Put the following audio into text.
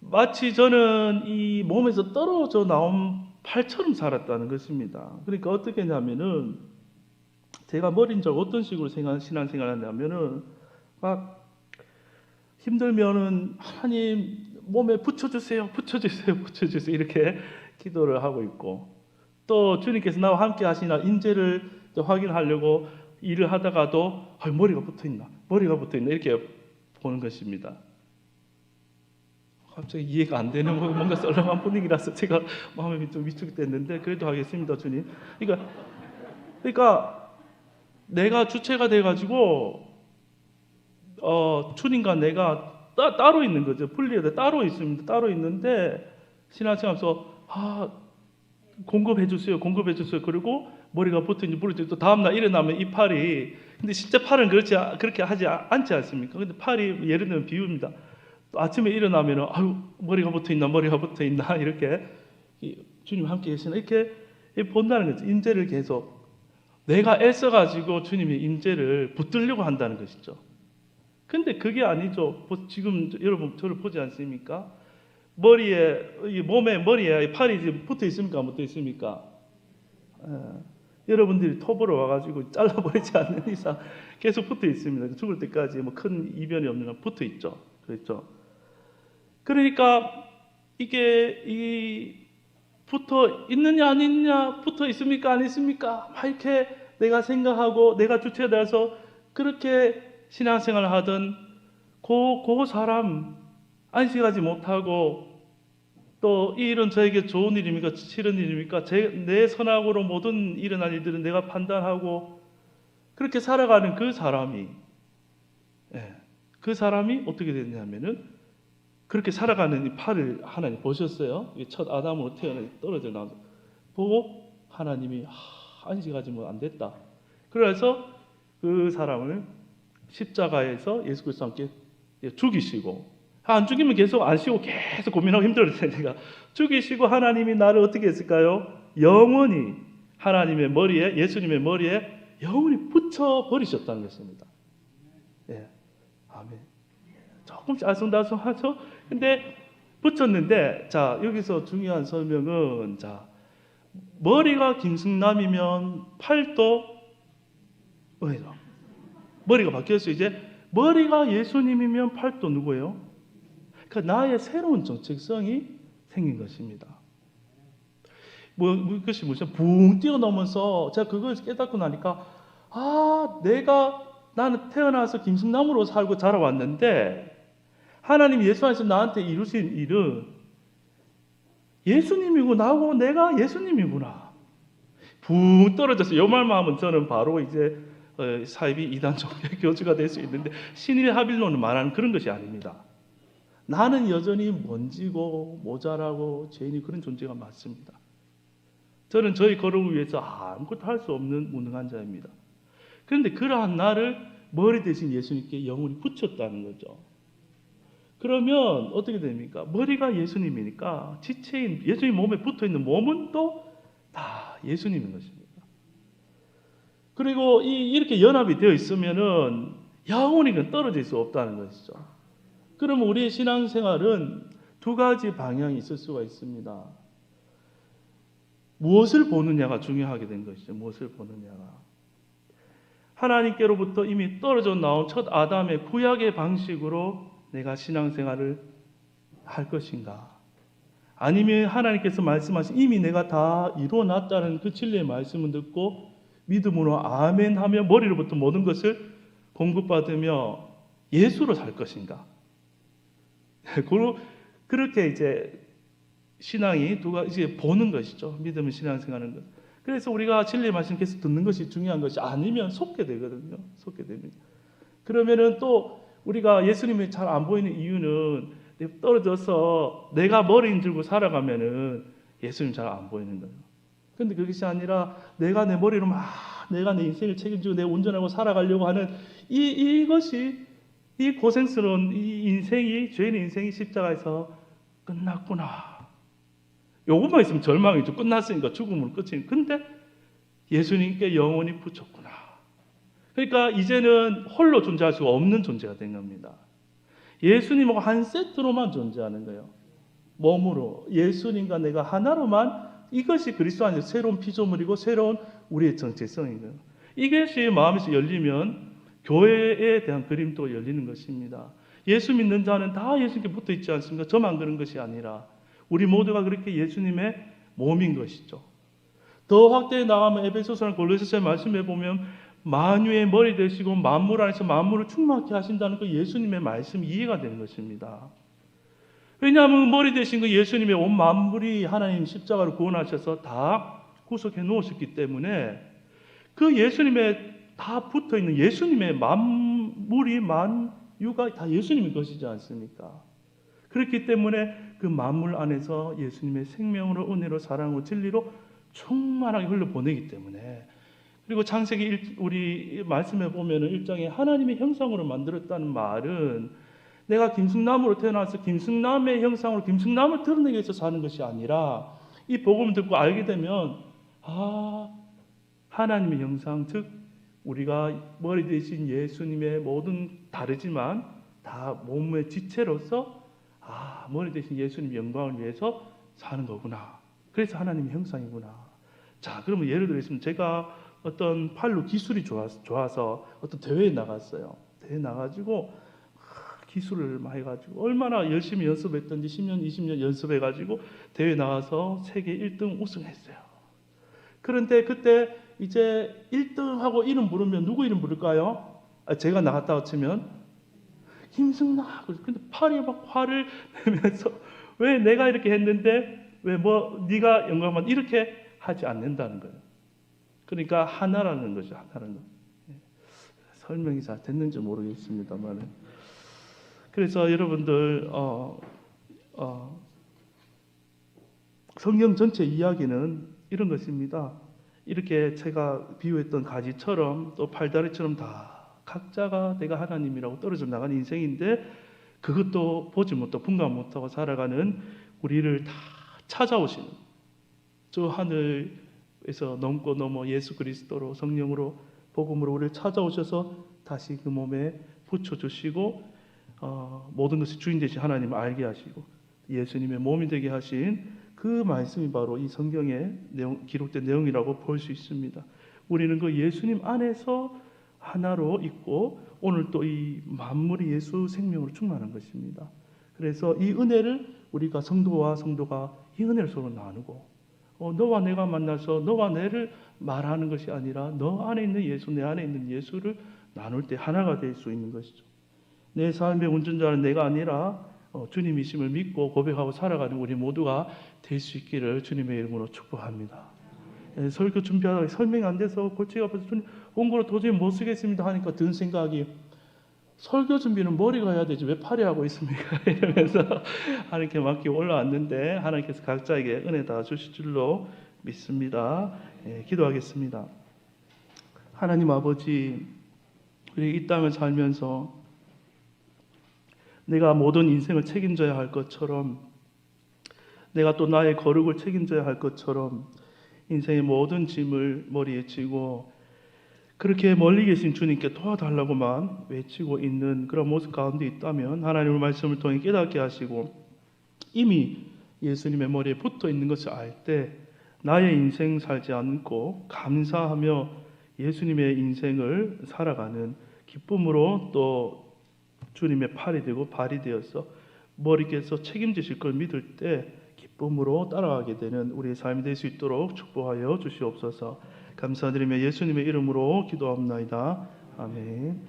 마치 저는 이 몸에서 떨어져 나온 팔처럼 살았다는 것입니다. 그러니까 어떻게 했냐면은 제가 머린 적 어떤 식으로 신앙생활을 하냐면은 막 힘들면은 하나님 몸에 붙여주세요, 붙여주세요, 붙여주세요 이렇게 기도를 하고 있고, 또 주님께서 나와 함께 하시나 인재를 확인하려고 일을 하다가도 머리가 붙어있나, 머리가 붙어있나 이렇게 보는 것입니다. 갑자기 이해가 안 되는 뭔가 썰렁한 분위기라서 제가 마음이 좀 위축됐는데 그래도 하겠습니다, 주님. 그러니까 내가 주체가 돼가지고 주님과 내가 따로 있는 거죠. 분리해서 따로 있습니다. 따로 있는데 신앙생활에서 공급해 주세요, 공급해 주세요. 그리고 머리가 붙어있는지 모르겠어요. 또 다음날 일어나면 이 팔이, 근데 진짜 팔은 그렇게 하지 않지 않습니까? 근데 팔이 예를 들면 비유입니다. 또 아침에 일어나면 머리가 붙어있나, 머리가 붙어있나 이렇게 주님 함께 계시나 이렇게 본다는 거죠. 인재를 계속 내가 애써가지고 주님의 인재를 붙들려고 한다는 것이죠. 근데 그게 아니죠. 지금 여러분 저를 보지 않습니까? 머리에 팔이 지금 붙어 있습니까? 안 붙어 있습니까? 여러분들이 톱으로 와가지고 잘라버리지 않는 이상 계속 붙어 있습니다. 죽을 때까지 큰 이변이 없는 한 붙어 있죠. 그렇죠? 그러니까 이게 붙어 있느냐 안 있느냐, 붙어 있습니까 안 있습니까? 막 이렇게 내가 생각하고 내가 주체가 돼서 그렇게 신앙생활을 하던 그 사람 안식하지 못하고, 또 이 일은 저에게 좋은 일입니까 싫은 일입니까, 내 선악으로 모든 일어난 일들은 내가 판단하고 그렇게 살아가는 그 사람이 어떻게 됐냐면은 그렇게 살아가는 이 팔을 하나님 보셨어요. 첫 아담으로 떨어져 나와서 보고 하나님이 안식하지 안 됐다. 그래서 그 사람을 십자가에서 예수 그리스도 함께 죽이시고, 안 죽이면 계속 안 쉬고 계속 고민하고 힘들을 테니까 죽이시고 하나님이 나를 어떻게 했을까요? 영원히 하나님의 머리에, 예수님의 머리에 영원히 붙여 버리셨다는 것입니다. 아멘. 조금씩 알쏭달쏭하죠. 근데 붙였는데, 자 여기서 중요한 설명은, 자 머리가 김승남이면 팔도 왜죠? 머리가 바뀌었어요. 이제 머리가 예수님이면 팔도 누구예요? 그러니까 나의 새로운 정체성이 생긴 것입니다. 그것이 뭐죠? 붕 뛰어넘어서 제가 그걸 깨닫고 나니까 나는 태어나서 김승남으로 살고 자라왔는데 하나님 예수 안에서 나한테 이루신 일은 예수님이고 나고 내가 예수님이구나. 붕 떨어져서 요 말만 하면 저는 바로 이제 사이비 이단 종교 교주가 될 수 있는데, 신일합일론을 말하는 그런 것이 아닙니다. 나는 여전히 먼지고 모자라고 죄인이 그런 존재가 맞습니다. 저는 저희 거룩을 위해서 아무것도 할 수 없는 무능한 자입니다. 그런데 그러한 나를 머리 대신 예수님께 영원히 붙였다는 거죠. 그러면 어떻게 됩니까? 머리가 예수님이니까 지체인 예수님 몸에 붙어있는 몸은 또 다 예수님인 것입니다. 그리고 이렇게 연합이 되어 있으면은 영원히 떨어질 수 없다는 것이죠. 그러면 우리의 신앙생활은 두 가지 방향이 있을 수가 있습니다. 무엇을 보느냐가 중요하게 된 것이죠. 무엇을 보느냐가. 하나님께로부터 이미 떨어져 나온 첫 아담의 구약의 방식으로 내가 신앙생활을 할 것인가? 아니면 하나님께서 말씀하신 이미 내가 다 이루어놨다는 그 진리의 말씀을 듣고 믿음으로 아멘 하며 머리로부터 모든 것을 공급받으며 예수로 살 것인가? 그렇게 이제 신앙이 두 가지 보는 것이죠. 믿음은 신앙생활하는 것. 그래서 우리가 진리의 말씀 계속 듣는 것이 중요한 것이 아니면 속게 되거든요. 속게 됩니다. 그러면은 또 우리가 예수님이 잘 안 보이는 이유는 떨어져서 내가 머리 들고 살아가면은 예수님 잘 안 보이는 거예요. 그런데 그것이 아니라 내가 내 머리로 내가 내 인생을 책임지고 내가 운전하고 살아가려고 하는 이것이, 이 고생스러운 이 인생이, 죄인의 인생이 십자가에서 끝났구나. 요것만 있으면 절망이죠. 끝났으니까 죽음으로 끝이니까. 근데 예수님께 영원히 붙였구나. 그러니까 이제는 홀로 존재할 수가 없는 존재가 된 겁니다. 예수님하고 한 세트로만 존재하는 거예요. 몸으로 예수님과 내가 하나로만 이것이 그리스도 안에서 새로운 피조물이고 새로운 우리의 정체성인 거예요. 이것이 마음에서 열리면 교회에 대한 그림도 열리는 것입니다. 예수 믿는 자는 다 예수님께 붙어 있지 않습니까? 저만 그런 것이 아니라 우리 모두가 그렇게 예수님의 몸인 것이죠. 더 확대해 나가면 에베소서나 골로새서 말씀해 보면 만유의 머리 되시고 만물 안에서 만물을 충만케 하신다는 그 예수님의 말씀이 이해가 되는 것입니다. 왜냐하면 머리 되신 그 예수님의 온 만물이 하나님 십자가로 구원하셔서 다 구속해 놓으셨기 때문에 그 예수님의 다 붙어 있는 예수님의 만물이 만유가 다 예수님의 것이지 않습니까? 그렇기 때문에 그 만물 안에서 예수님의 생명으로 은혜로 사랑으로 진리로 충만하게 흘러보내기 때문에 그리고 창세기 우리 말씀해 보면은 1장에 하나님의 형상으로 만들었다는 말은 내가 김승남으로 태어나서 김승남의 형상으로 김승남을 드러내기 위해서 사는 것이 아니라 이 복음을 듣고 알게 되면 하나님의 형상 즉 우리가 머리 대신 예수님의 모든 다르지만 다 몸의 지체로서 머리 대신 예수님의 영광을 위해서 사는 거구나. 그래서 하나님의 형상이구나. 자, 그러면 예를 들어서 제가 어떤 팔로 기술이 좋아서 어떤 대회에 나갔어요. 대회에 나가지고 기술을 많이 가지고 얼마나 열심히 연습했던지 10년, 20년 연습해가지고 대회 나가서 세계 1등 우승했어요. 그런데 그때 이제 1등하고 이름 부르면 누구 이름 부를까요? 제가 나갔다고 치면 김승나. 근데 팔이 막 화를 내면서 왜 내가 이렇게 했는데 왜 네가 영광만 이렇게 하지 않는다는 거예요. 그러니까 하나라는 거죠. 하나라는 거. 설명이 잘 됐는지 모르겠습니다만. 그래서 여러분들 성경 전체 이야기는 이런 것입니다. 이렇게 제가 비유했던 가지처럼 또 팔다리처럼 다 각자가 내가 하나님이라고 떨어져 나가는 인생인데 그것도 보지 못하고 분간 못하고 살아가는 우리를 다 찾아오시는 저 하늘에서 넘고 넘어 예수 그리스도로 성령으로 복음으로 우리를 찾아오셔서 다시 그 몸에 붙여주시고 모든 것의 주인 되신 하나님을 알게 하시고 예수님의 몸이 되게 하신 그 말씀이 바로 이 성경에 기록된 내용이라고 볼 수 있습니다. 우리는 그 예수님 안에서 하나로 있고 오늘 또 이 만물이 예수 생명으로 충만한 것입니다. 그래서 이 은혜를 우리가 성도와 성도가 이 은혜를 서로 나누고 너와 내가 만나서 너와 내를 말하는 것이 아니라 너 안에 있는 예수, 내 안에 있는 예수를 나눌 때 하나가 될 수 있는 것이죠. 내 삶의 운전자는 내가 아니라 주님이심을 믿고 고백하고 살아가는 우리 모두가 될 수 있기를 주님의 이름으로 축복합니다. 설교 준비하다가 설명이 안 돼서 골치가 아파서 주님 원고를 도저히 못 쓰겠습니다 하니까 든 생각이 설교 준비는 머리가 해야 되지 왜 팔이 하고 있습니까? 이러면서 하나님께 맡기고 올라왔는데 하나님께서 각자에게 은혜 다 주실 줄로 믿습니다. 기도하겠습니다. 하나님 아버지, 우리 이 땅을 살면서 내가 모든 인생을 책임져야 할 것처럼 내가 또 나의 거룩을 책임져야 할 것처럼 인생의 모든 짐을 머리에 지고 그렇게 멀리 계신 주님께 도와달라고만 외치고 있는 그런 모습 가운데 있다면 하나님의 말씀을 통해 깨닫게 하시고 이미 예수님의 머리에 붙어 있는 것을 알 때 나의 인생 살지 않고 감사하며 예수님의 인생을 살아가는 기쁨으로 또 주님의 팔이 되고 발이 되어서 머리께서 책임지실 걸 믿을 때 기쁨으로 따라가게 되는 우리의 삶이 될 수 있도록 축복하여 주시옵소서. 감사드리며 예수님의 이름으로 기도합나이다. 아멘.